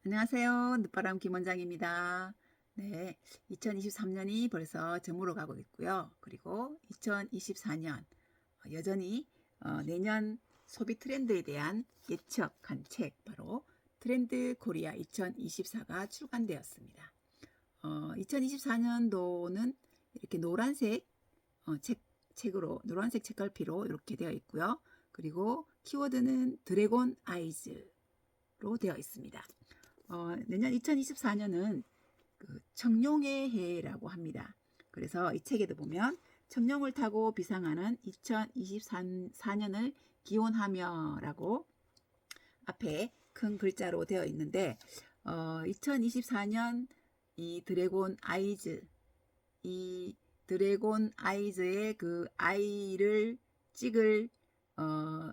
안녕하세요. 늦바람 김원장입니다. 네, 2023년이 벌써 저물어 가고 있고요. 그리고 2024년 여전히 내년 소비 트렌드에 대한 예측한 책 바로 트렌드 코리아 2024가 출간되었습니다. 2024년도는 이렇게 노란색 책으로 노란색 책갈피로 이렇게 되어 있고요. 그리고 키워드는 드래곤 아이즈로 되어 있습니다. 내년 2024년은 그 청룡의 해라고 합니다. 그래서 이 책에도 보면 청룡을 타고 비상하는 2024년을 기원하며라고 앞에 큰 글자로 되어 있는데 2024년 이 드래곤 아이즈의 그 아이를 찍을 어,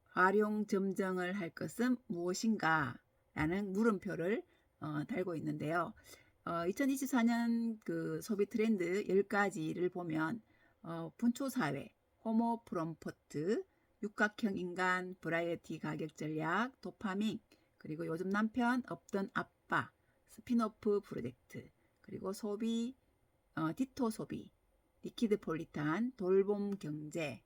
활용 점정을 할 것은 무엇인가 라는 물음표를 달고 있는데요. 2024년 그 소비 트렌드 10가지를 보면 분초사회, 호모 프롬포트, 육각형 인간, 브라이어티 가격 전략, 도파민, 그리고 요즘 남편 없던 아빠, 스피노프 프로젝트, 그리고 소비, 디토 소비, 리퀴드 폴리탄, 돌봄 경제,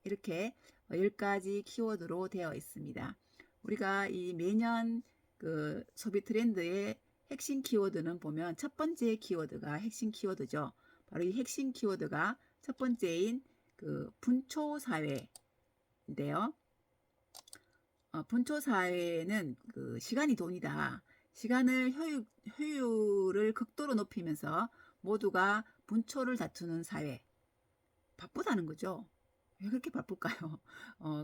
이렇게 10가지 키워드로 되어 있습니다. 우리가 이 매년 그 소비 트렌드의 핵심 키워드는 보면 첫 번째 키워드가 핵심 키워드죠. 바로 이 핵심 키워드가 첫 번째인 그 분초 사회인데요. 분초 사회는 그 시간이 돈이다. 시간을 효율을 극도로 높이면서 모두가 분초를 다투는 사회. 바쁘다는 거죠. 왜 그렇게 바쁠까요?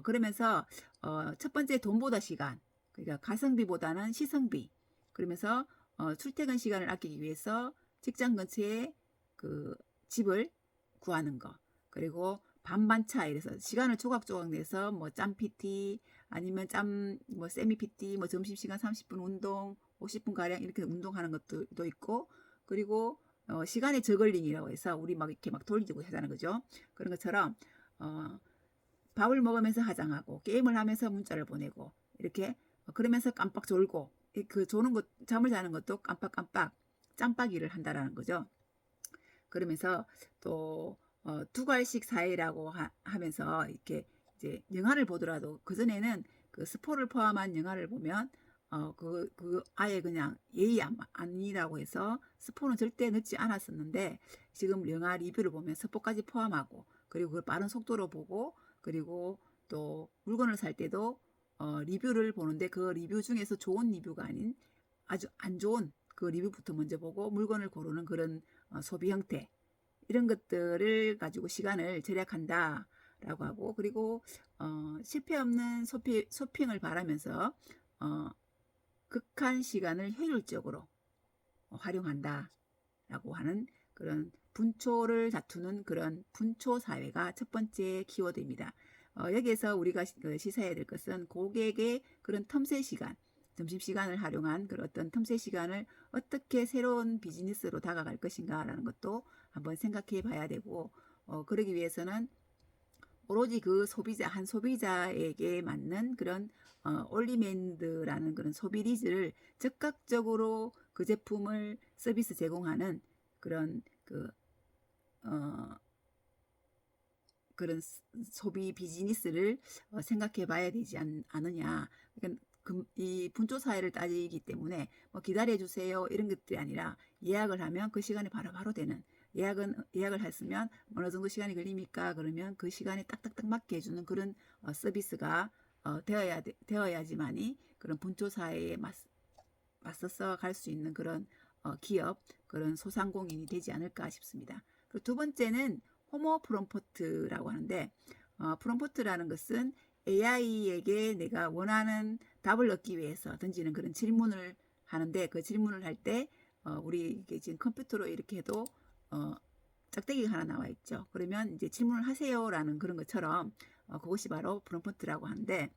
그러면서 첫 번째 돈보다 시간, 그러니까 가성비보다는 시성비. 그러면서 출퇴근 시간을 아끼기 위해서 직장 근처에 그 집을 구하는 거. 그리고 반반차 이래서 시간을 조각조각 내서 뭐 짬 PT 아니면 짬뭐 세미 PT 뭐 점심시간 30분 운동 50분 가량 이렇게 운동하는 것도 있고 그리고 시간의 저글링이라고 해서 우리 막 이렇게 막 돌리고 하자는 거죠. 그런 것처럼 밥을 먹으면서 화장하고 게임을 하면서 문자를 보내고 이렇게 그러면서 깜빡 졸고 그 조는 것 잠을 자는 것도 깜빡깜빡 짬빡이를 한다라는 거죠. 그러면서 또 두괄식 사회라고 하면서 이렇게 이제 영화를 보더라도 그 전에는 그 스포를 포함한 영화를 보면 그 아예 그냥 예의 아니라고 해서 스포는 절대 넣지 않았었는데 지금 영화 리뷰를 보면 스포까지 포함하고 그리고 그걸 빠른 속도로 보고 그리고 또 물건을 살 때도 리뷰를 보는데 그 리뷰 중에서 좋은 리뷰가 아닌 아주 안 좋은 그 리뷰부터 먼저 보고 물건을 고르는 그런 소비 형태 이런 것들을 가지고 시간을 절약한다라고 하고 그리고 실패 없는 쇼핑을 바라면서 어, 극한 시간을 효율적으로 활용한다라고 하는 그런 분초를 다투는 그런 분초 사회가 첫 번째 키워드입니다. 여기에서 우리가 시사해야 될 것은 고객의 그런 틈새 시간, 점심시간을 활용한 그런 어떤 틈새 시간을 어떻게 새로운 비즈니스로 다가갈 것인가라는 것도 한번 생각해 봐야 되고, 그러기 위해서는 오로지 그 한 소비자에게 맞는 그런 올리맨드라는 그런 소비 니즈를 즉각적으로 그 제품을 서비스 제공하는 그런 어, 그런 소비 비즈니스를 생각해 봐야 되지 않느냐. 그러니까 이 분조 사회를 따지기 때문에 뭐 기다려 주세요 이런 것들이 아니라 예약을 하면 그 시간에 바로바로 되는 예약을 했으면 어느 정도 시간이 걸립니까? 그러면 그 시간에 딱딱딱 맞게 해주는 그런 서비스가 되어야지만이 그런 분조 사회에 맞서서 갈 수 있는 그런 기업 그런 소상공인이 되지 않을까 싶습니다. 그리고 두 번째는 호모 프롬포트라고 하는데 프롬포트라는 것은 AI에게 내가 원하는 답을 얻기 위해서 던지는 그런 질문을 하는데 그 질문을 할 때 우리 지금 컴퓨터로 이렇게 해도 짝대기가 하나 나와 있죠. 그러면 이제 질문을 하세요라는 그런 것처럼 그것이 바로 프롬프트라고 하는데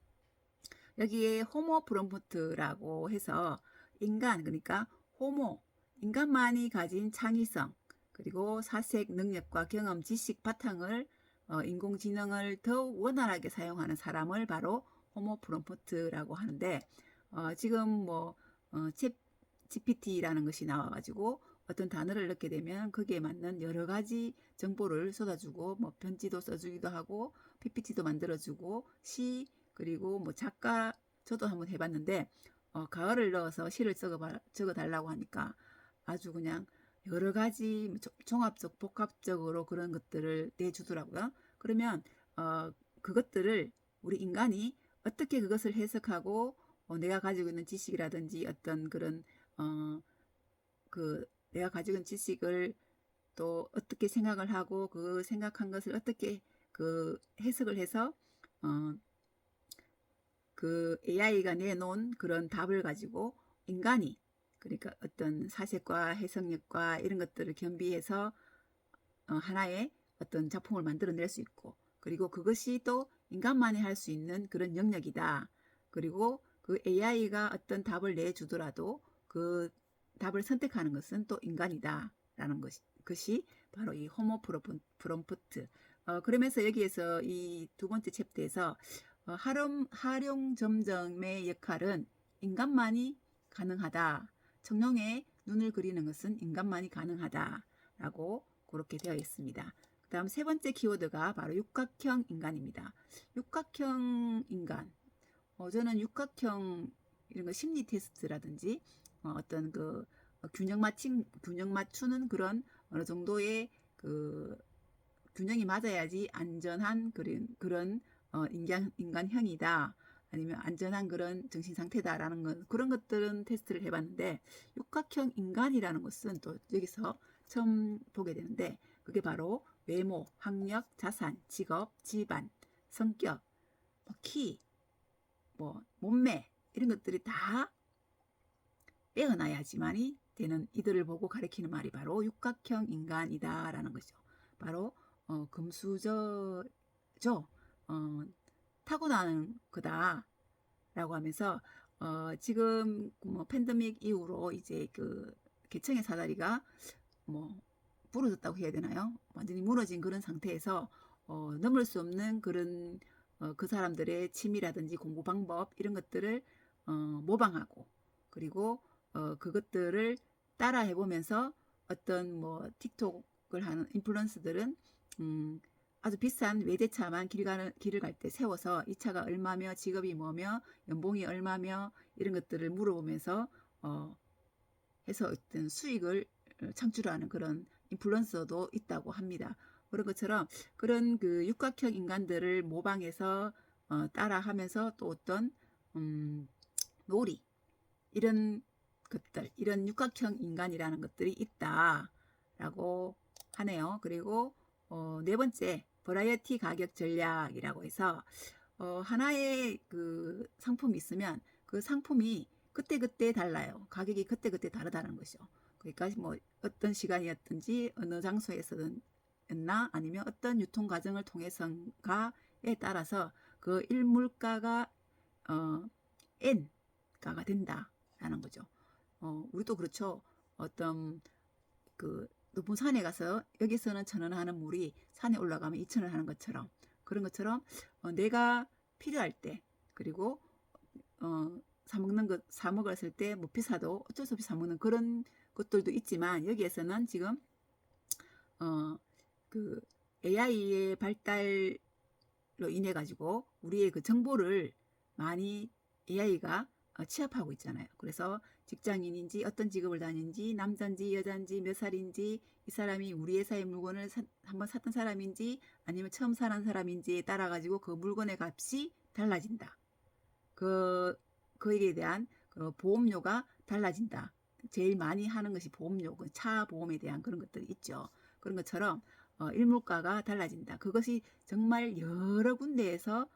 여기에 호모 프롬프트라고 해서 인간 그러니까 호모 인간만이 가진 창의성 그리고 사색 능력과 경험 지식 바탕을 인공지능을 더욱 원활하게 사용하는 사람을 바로 호모 프롬프트라고 하는데 지금 뭐 챗 GPT라는 것이 나와가지고 어떤 단어를 넣게 되면 거기에 맞는 여러 가지 정보를 쏟아주고 뭐 편지도 써주기도 하고 PPT도 만들어주고 시 그리고 뭐 작가 저도 한번 해봤는데 가을을 넣어서 시를 적어달라고 하니까 아주 그냥 여러 가지 종합적 복합적으로 그런 것들을 내주더라고요. 그러면 그것들을 우리 인간이 어떻게 그것을 해석하고 내가 가지고 있는 지식이라든지 어떤 그런 내가 가지고 있는 지식을 또 어떻게 생각을 하고 그 생각한 것을 어떻게 그 해석을 해서 어, 그 AI가 내놓은 그런 답을 가지고 인간이 그러니까 어떤 사색과 해석력과 이런 것들을 겸비해서 하나의 어떤 작품을 만들어낼 수 있고 그리고 그것이 또 인간만이 할 수 있는 그런 영역이다. 그리고 그 AI가 어떤 답을 내주더라도 그 답을 선택하는 것은 또 인간이다. 라는 것이 바로 이 호모 프롬프트. 그러면서 여기에서 이 두 번째 챕터에서 활용 점정의 역할은 인간만이 가능하다. 청룡의 눈을 그리는 것은 인간만이 가능하다라고 그렇게 되어 있습니다. 그 다음 세 번째 키워드가 바로 육각형 인간입니다. 육각형 인간. 저는 육각형 이런 거 심리 테스트라든지 어떤 그 균형 맞추는 그런 어느 정도의 그 균형이 맞아야지 안전한 그런 인간형이다. 아니면 안전한 그런 정신 상태다라는 그런 것들은 테스트를 해봤는데 육각형 인간이라는 것은 또 여기서 처음 보게 되는데 그게 바로 외모, 학력, 자산, 직업, 집안, 성격, 키, 몸매 이런 것들이 다 빼어나야지만이 되는 이들을 보고 가리키는 말이 바로 육각형 인간이다라는 거죠. 바로 금수저죠. 타고나는 거다라고 하면서 지금 뭐 팬데믹 이후로 이제 그 계층의 사다리가 뭐 부러졌다고 해야 되나요? 완전히 무너진 그런 상태에서 넘을 수 없는 그런 그 사람들의 취미라든지 공부 방법 이런 것들을 모방하고 그리고 그것들을 따라 해보면서 어떤 뭐 틱톡을 하는 인플루언서들은 아주 비싼 외제차만 길을 갈 때 세워서 이 차가 얼마며 직업이 뭐며 연봉이 얼마며 이런 것들을 물어보면서 해서 어떤 수익을 창출하는 그런 인플루언서도 있다고 합니다. 그런 것처럼 그런 그 육각형 인간들을 모방해서 따라하면서 또 어떤 놀이 이런 것들 이런 육각형 인간이라는 것들이 있다라고 하네요. 그리고 네 번째 버라이어티 가격 전략이라고 해서 하나의 그 상품이 있으면 그 상품이 그때그때 달라요. 가격이 그때그때 다르다는 것이죠. 그러니까 뭐 어떤 시간이었든지 어느 장소에서였나 아니면 어떤 유통 과정을 통해서인가에 따라서 그 일물가가 N가가 된다라는 거죠. 우리도 그렇죠. 어떤 그 높은 산에 가서 여기서는 1,000원 하는 물이 산에 올라가면 2,000원 하는 것처럼 그런 것처럼 내가 필요할 때 그리고 사 먹었을 때 뭐 비싸도 어쩔 수 없이 사 먹는 그런 것들도 있지만 여기에서는 지금 그 AI의 발달로 인해 가지고 우리의 그 정보를 많이 AI가 취합하고 있잖아요. 그래서 직장인인지 어떤 직업을 다니는지 남자인지 여자인지 몇 살인지 이 사람이 우리 회사의 물건을 한번 샀던 사람인지 아니면 처음 사는 사람인지에 따라 가지고 그 물건의 값이 달라진다. 그에 대한 그 보험료가 달라진다. 제일 많이 하는 것이 보험료, 차 보험에 대한 그런 것들이 있죠. 그런 것처럼 일물가가 달라진다. 그것이 정말 여러 군데에서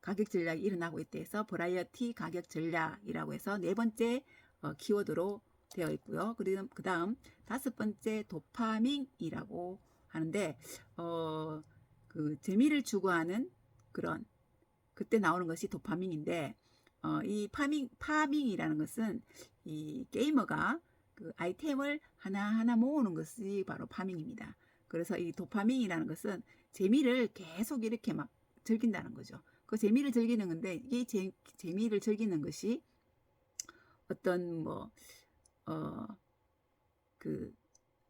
가격 전략이 일어나고 있다 해서 버라이어티 가격 전략이라고 해서 네 번째 키워드로 되어 있고요. 그리고 그 다음 다섯 번째 도파민이라고 하는데 그 재미를 추구하는 그런 그때 나오는 것이 도파민인데 이 파밍이라는 것은 이 게이머가 그 아이템을 하나하나 모으는 것이 바로 파밍입니다. 그래서 이 도파민이라는 것은 재미를 계속 이렇게 막 즐긴다는 거죠. 그 재미를 즐기는 건데 이 재미를 즐기는 것이 어떤 뭐 그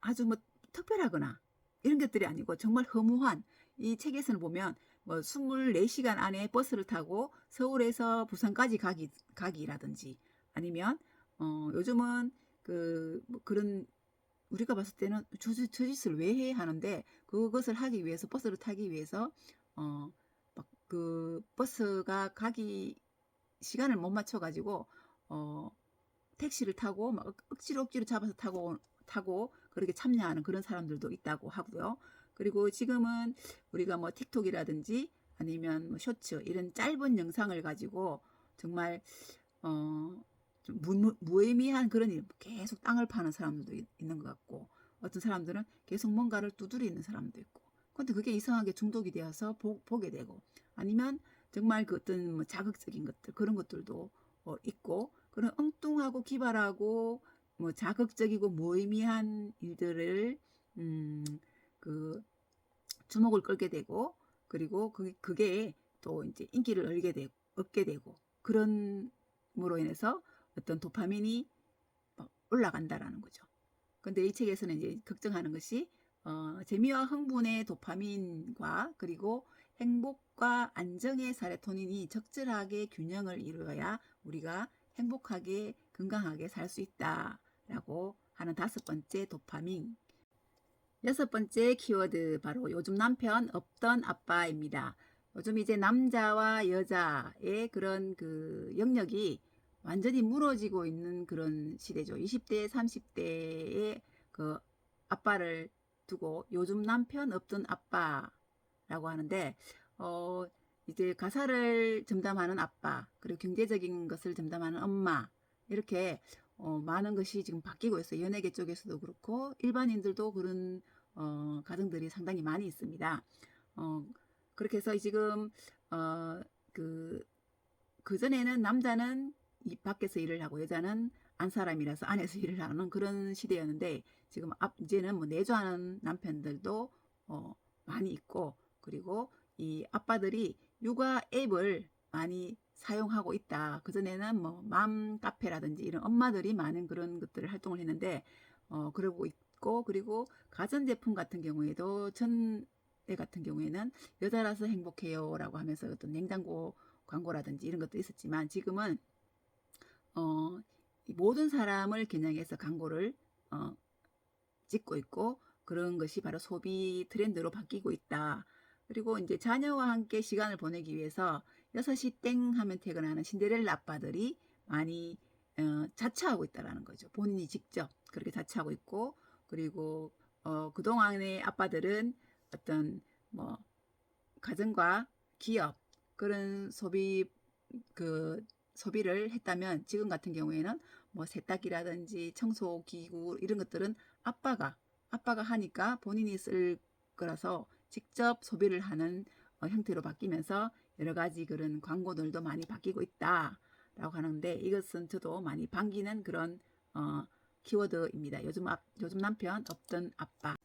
아주 뭐 특별하거나 이런 것들이 아니고 정말 허무한, 이 책에서는 보면 뭐 24시간 안에 버스를 타고 서울에서 부산까지 가기라든지, 아니면 요즘은 뭐 그런, 우리가 봤을 때는 저 짓을 왜 해 하는데, 그것을 하기 위해서, 버스를 타기 위해서 막 그 버스가 가기 시간을 못 맞춰 가지고 어 택시를 타고 막 억지로 잡아서 타고 그렇게 참여하는 그런 사람들도 있다고 하고요. 그리고 지금은 우리가 뭐 틱톡이라든지 아니면 뭐 쇼츠 이런 짧은 영상을 가지고 정말 좀 무의미한 그런 일, 계속 땅을 파는 사람들도 있는 것 같고, 어떤 사람들은 계속 뭔가를 두드리는 사람도 있고, 근데 그게 이상하게 중독이 되어서 보게 되고, 아니면 정말 그 어떤 뭐 자극적인 것들, 그런 것들도 있고, 그런 엉뚱하고 기발하고 뭐 자극적이고 무의미한 일들을 음, 그 주목을 끌게 되고, 그리고 그게 또 이제 인기를 얻게 되고, 그런 으로 인해서 어떤 도파민이 막 올라간다라는 거죠. 근데 이 책에서는 이제 걱정하는 것이 재미와 흥분의 도파민과 그리고 행복과 안정의 세로토닌이 적절하게 균형을 이루어야 우리가 행복하게 건강하게 살 수 있다라고 하는 5번째 도파민. 6번째 키워드, 바로 요즘 남편 없던 아빠입니다. 요즘 이제 남자와 여자의 그런 그 영역이 완전히 무너지고 있는 그런 시대죠. 20대, 30대의 그 아빠를 두고 요즘 남편 없던 아빠라고 하는데, 어, 이제 가사를 점담하는 아빠, 그리고 경제적인 것을 점담하는 엄마, 이렇게 많은 것이 지금 바뀌고 있어요. 연예계 쪽에서도 그렇고 일반인들도 그런 가정들이 상당히 많이 있습니다. 어, 그렇게 해서 지금 어, 그 그전에는 남자는 이 밖에서 일을 하고 여자는 안 사람이라서 안에서 일을 하는 그런 시대였는데, 지금 이제는 뭐 내조하는 남편들도 많이 있고, 그리고 이 아빠들이 육아 앱을 많이 사용하고 있다. 그전에는 뭐 맘 카페라든지 이런 엄마들이 많은 그런 것들을 활동을 했는데 그러고 있고, 그리고 가전제품 같은 경우에도 전에 같은 경우에는 여자라서 행복해요라고 하면서 어떤 냉장고 광고라든지 이런 것도 있었지만, 지금은 모든 사람을 겨냥해서 광고를 찍고 있고, 그런 것이 바로 소비 트렌드로 바뀌고 있다. 그리고 이제 자녀와 함께 시간을 보내기 위해서 6시 땡 하면 퇴근하는 신데렐라 아빠들이 많이 자처하고 있다라는 거죠. 본인이 직접 그렇게 자처하고 있고, 그리고 그동안의 아빠들은 어떤 뭐 가정과 기업, 그런 소비를 했다면, 지금 같은 경우에는 뭐 세탁기라든지 청소기구 이런 것들은 아빠가 하니까 본인이 쓸 거라서 직접 소비를 하는 형태로 바뀌면서 여러 가지 그런 광고들도 많이 바뀌고 있다라고 하는데, 이것은 저도 많이 반기는 그런 키워드입니다. 요즘 남편 없던 아빠.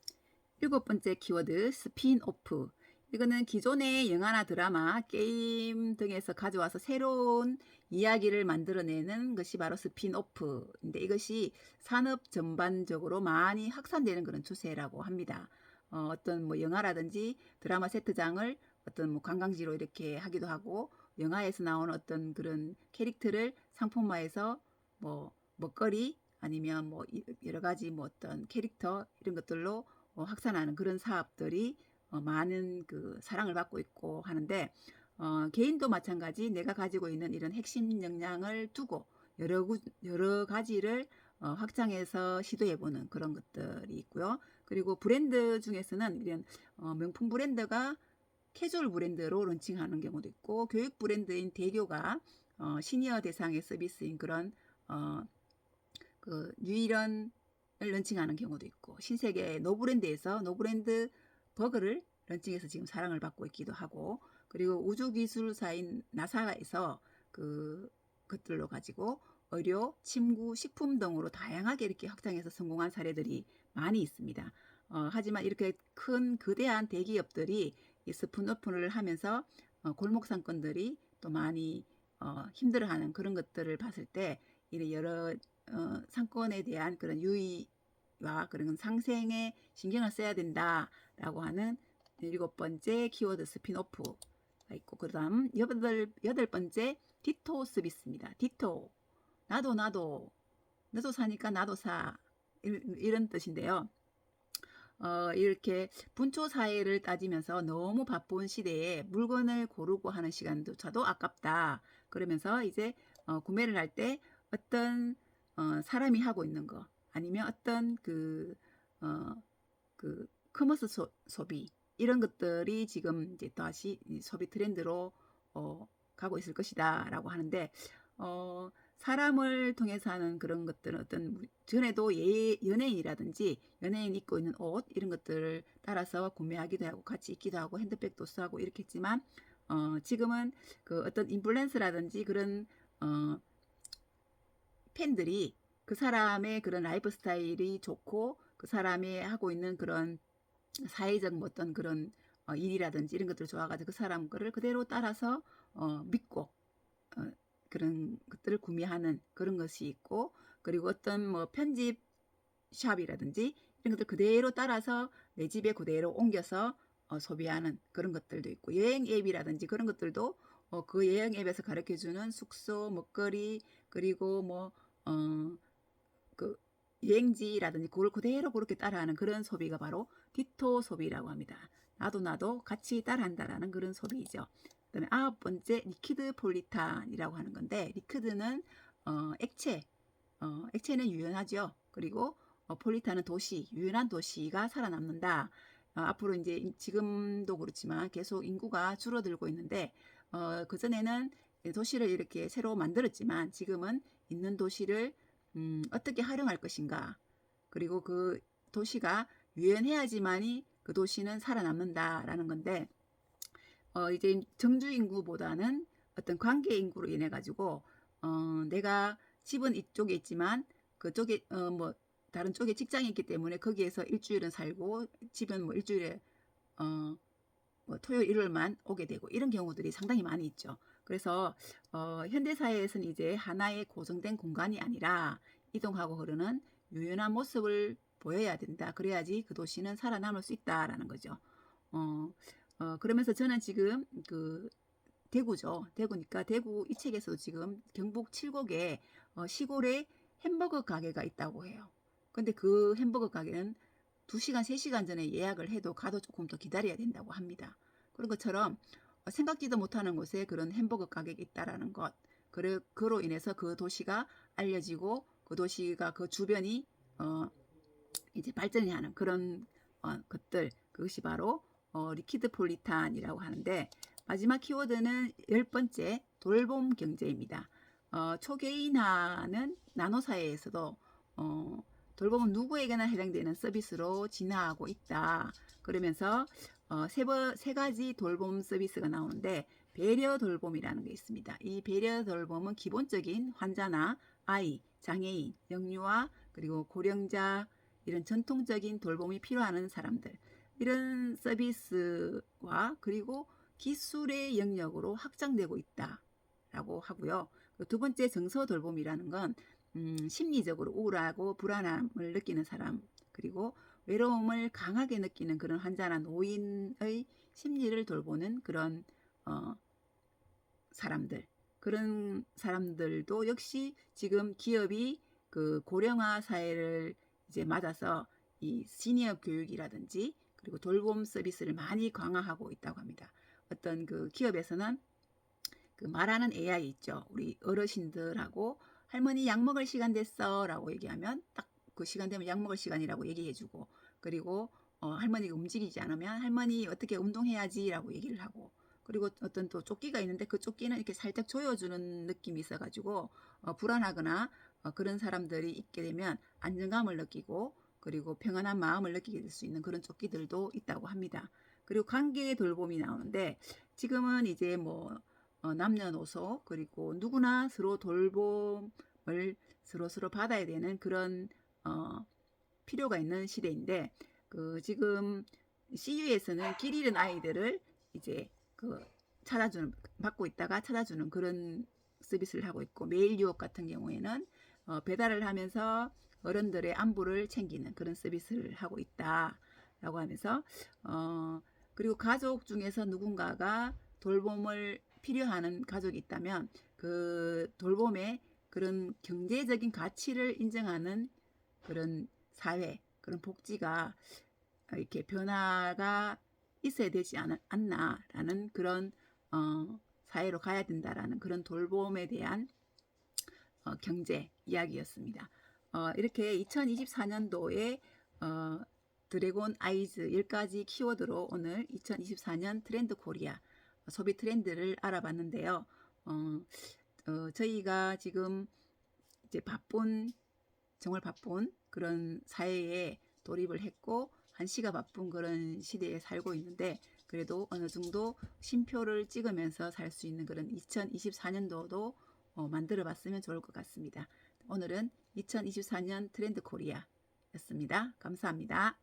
7번째 키워드, 스핀오프. 이거는 기존의 영화나 드라마, 게임 등에서 가져와서 새로운 이야기를 만들어내는 것이 바로 스핀오프인데, 이것이 산업 전반적으로 많이 확산되는 그런 추세라고 합니다. 어떤 뭐 영화라든지 드라마 세트장을 어떤 뭐 관광지로 이렇게 하기도 하고, 영화에서 나오는 어떤 그런 캐릭터를 상품화해서 뭐 먹거리 아니면 뭐 여러 가지 뭐 어떤 캐릭터 이런 것들로 확산하는 그런 사업들이 많은 그 사랑을 받고 있고 하는데, 개인도 마찬가지 내가 가지고 있는 이런 핵심 역량을 두고 여러 가지를 확장해서 시도해보는 그런 것들이 있고요. 그리고 브랜드 중에서는 이런 명품 브랜드가 캐주얼 브랜드로 런칭하는 경우도 있고, 교육 브랜드인 대교가 시니어 대상의 서비스인 그런 그 뉴이런을 런칭하는 경우도 있고, 신세계 노브랜드에서 노브랜드 버거를 런칭해서 지금 사랑을 받고 있기도 하고, 그리고 우주기술사인 나사에서 그것들로 가지고 의료, 침구, 식품 등으로 다양하게 이렇게 확장해서 성공한 사례들이 많이 있습니다. 하지만 이렇게 큰 거대한 대기업들이 이 스푼 오픈을 하면서 골목 상권들이 또 많이 힘들어하는 그런 것들을 봤을 때, 이런 여러 상권에 대한 그런 유의와 그런 상생에 신경을 써야 된다라고 하는 7번째 키워드 스핀오프가 있고, 그다음 여덟 번째 디토 서비스입니다. 디토, 나도 너도 사니까 나도 사, 이런 뜻인데요. 이렇게 분초 사회를 따지면서 너무 바쁜 시대에 물건을 고르고 하는 시간조차도 아깝다. 그러면서 이제 구매를 할 때 어떤 사람이 하고 있는 거, 아니면 어떤 그 커머스 소비, 이런 것들이 지금 이제 다시 소비 트렌드로 가고 있을 것이다라고 하는데, 사람을 통해서 하는 그런 것들은 어떤 전에도 연예인이라든지 연예인 입고 있는 옷 이런 것들을 따라서 구매하기도 하고 같이 입기도 하고 핸드백도 쓰고 이렇게 했지만, 지금은 그 어떤 인플루언서라든지 그런 팬들이 그 사람의 그런 라이프 스타일이 좋고 그 사람이 하고 있는 그런 사회적 뭐 어떤 그런 일이라든지 이런 것들을 좋아가지고 그 사람 거를 그대로 따라서 믿고 그런 것들을 구매하는 그런 것이 있고, 그리고 어떤 뭐 편집 샵이라든지 이런 것들 그대로 따라서 내 집에 그대로 옮겨서 소비하는 그런 것들도 있고, 여행 앱이라든지 그런 것들도 그 여행 앱에서 가르쳐주는 숙소, 먹거리, 그리고 뭐 그 여행지라든지 그걸 그대로 그렇게 따라하는 그런 소비가 바로 디토 소비라고 합니다. 나도 같이 따라한다라는 그런 소비이죠. 그다음에 9번째 리퀴드 폴리탄이라고 하는 건데, 리퀴드는 액체, 액체는 유연하죠. 그리고 폴리탄은 도시, 유연한 도시가 살아남는다. 앞으로 이제 지금도 그렇지만 계속 인구가 줄어들고 있는데, 그전에는 도시를 이렇게 새로 만들었지만 지금은 있는 도시를 어떻게 활용할 것인가, 그리고 그 도시가 유연해야지만이 그 도시는 살아남는다라는 건데, 이제 정주 인구보다는 어떤 관계 인구로 인해 가지고 내가 집은 이쪽에 있지만 그쪽에 뭐 다른 쪽에 직장이 있기 때문에 거기에서 일주일은 살고 집은 뭐 일주일에 뭐 토요일 일요일만 오게 되고 이런 경우들이 상당히 많이 있죠. 그래서 현대 사회에서는 이제 하나의 고정된 공간이 아니라 이동하고 흐르는 유연한 모습을 보여야 된다. 그래야지 그 도시는 살아남을 수 있다라는 거죠. 그러면서 저는 지금 그 대구죠. 대구니까 대구 이 책에서도 지금 경북 칠곡에 시골에 햄버거 가게가 있다고 해요. 근데 그 햄버거 가게는 2시간, 3시간 전에 예약을 해도 가도 조금 더 기다려야 된다고 합니다. 그런 것처럼 생각지도 못하는 곳에 그런 햄버거 가게가 있다라는 것, 그로 인해서 그 도시가 알려지고 그 도시가 그 주변이 이제 발전이 하는 그런 것들, 그것이 바로 리퀴드 폴리탄이라고 하는데, 마지막 키워드는 10번째 돌봄 경제입니다. 초개인화는 나노사회에서도 돌봄은 누구에게나 해당되는 서비스로 진화하고 있다. 그러면서 세 가지 돌봄 서비스가 나오는데, 배려 돌봄이라는 게 있습니다. 이 배려 돌봄은 기본적인 환자나 아이, 장애인, 영유아, 그리고 고령자, 이런 전통적인 돌봄이 필요한 사람들, 이런 서비스와 그리고 기술의 영역으로 확장되고 있다라고 하고요. 두 번째 정서 돌봄이라는 건 심리적으로 우울하고 불안함을 느끼는 사람, 그리고 외로움을 강하게 느끼는 그런 환자나 노인의 심리를 돌보는 그런 사람들, 그런 사람들도 역시 지금 기업이 그 고령화 사회를 이제 맞아서 이 시니어 교육이라든지 그리고 돌봄 서비스를 많이 강화하고 있다고 합니다. 어떤 그 기업에서는 그 말하는 AI 있죠. 우리 어르신들하고 할머니 약 먹을 시간 됐어 라고 얘기하면 딱 그 시간 되면 약 먹을 시간이라고 얘기해주고, 그리고 할머니가 움직이지 않으면 할머니 어떻게 운동해야지 라고 얘기를 하고, 그리고 어떤 또 조끼가 있는데 그 조끼는 이렇게 살짝 조여주는 느낌이 있어가지고 불안하거나 그런 사람들이 있게 되면 안정감을 느끼고 그리고 평안한 마음을 느끼게 될 수 있는 그런 조끼들도 있다고 합니다. 그리고 관계 돌봄이 나오는데, 지금은 이제 뭐 남녀노소 그리고 누구나 서로 돌봄을 서로 받아야 되는 그런 필요가 있는 시대인데, 그 지금 CU에서는 길 잃은 아이들을 이제 그 받고 있다가 찾아주는 그런 서비스를 하고 있고, 메일 유업 같은 경우에는 배달을 하면서 어른들의 안부를 챙기는 그런 서비스를 하고 있다라고 하면서, 그리고 가족 중에서 누군가가 돌봄을 필요하는 가족이 있다면 그 돌봄의 그런 경제적인 가치를 인정하는 그런 사회, 그런 복지가 이렇게 변화가 있어야 되지 않나라는 그런 사회로 가야 된다라는 그런 돌봄에 대한 경제 이야기였습니다. 이렇게 2024년도에 드래곤 아이즈 10가지 키워드로 오늘 2024년 트렌드 코리아 소비 트렌드를 알아봤는데요. 저희가 지금 이제 정말 바쁜 그런 사회에 돌입을 했고 한시가 바쁜 그런 시대에 살고 있는데, 그래도 어느 정도 쉼표를 찍으면서 살 수 있는 그런 2024년도도 만들어 봤으면 좋을 것 같습니다. 오늘은 2024년 트렌드 코리아였습니다. 감사합니다.